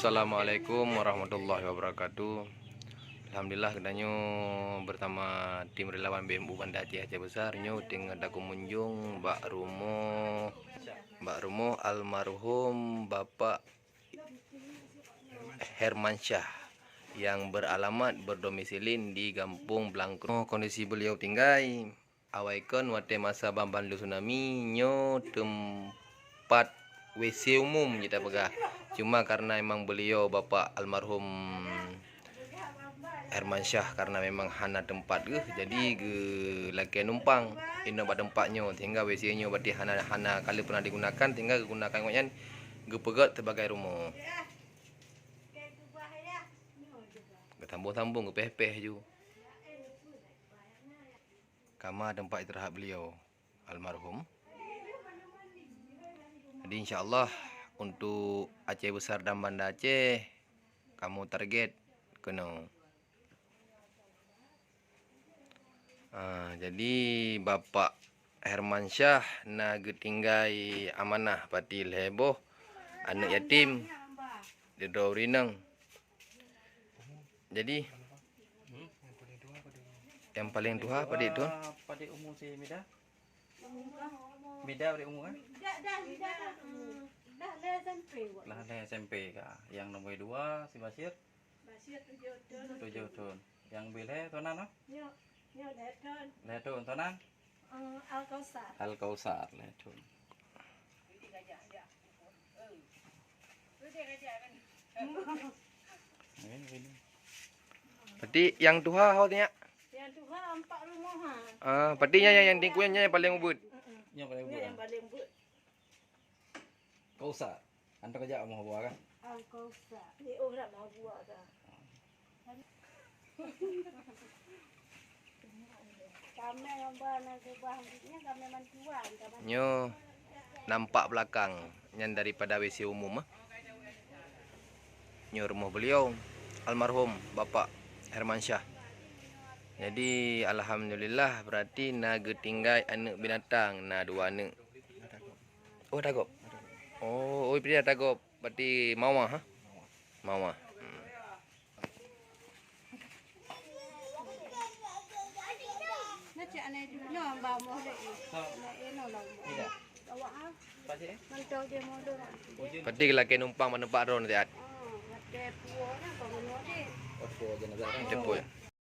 Assalamualaikum warahmatullahi wabarakatuh. Alhamdulillah kedanyo bersama tim relawan BMU Banda Aceh Besar nyo dengan ada kunjung Mbak Rumo almarhum Bapak Hermansyah yang beralamat berdomisilin di Kampung Blangkrung. Kondisi beliau tinggal awaikan wate masa bambandu tsunami nyo tempat WC umum kita pegah. Cuma karena emang beliau Bapak almarhum Hermansyah karena memang hana tempat jadi laki numpang ini tempat tempatnya tinggal WC-nya berarti hana kali pernah digunakan tinggal gunakan ngoyan pegat sebagai rumah. Ketambung-tambung ke peh ju. Kamar tempat istirahat beliau almarhum. Jadi insyaallah untuk Aceh Besar dan Banda Aceh kamu target kena. Jadi Bapak Hermansyah na getinggai amanah patil heboh anak yatim di Rinang. Jadi yang paling tua pada itu pada umum si Mida pada umum kan? Lah SMP kah. Yang nomor 2 si Basir 7 tahun. Yang Bile tonan no? Letun tonan? Al-Kausar letun. Berarti yang tua haunya? Yang tua 4 rumahan. Berarti yang tingkunya yang paling ubud. Yang paling ubud. Yang paling ubud. Kausar. Anda kerja mau buat kan? Al-Kausar. Ni orang mau buat dah. Kami ngambah nasi bahannya kami mantuan. Nyo nampak belakang yang daripada WC umum. Nyo rumah beliau almarhum Bapak Hermansyah. Jadi alhamdulillah berarti naga tinggal anak binatang, 2 anak. Oh tagop. Oh dia tagop. Berarti mama ha? Mama. Berarti laki numpang menempat ron tiat. Oh, jenazah kan? Tempo ya.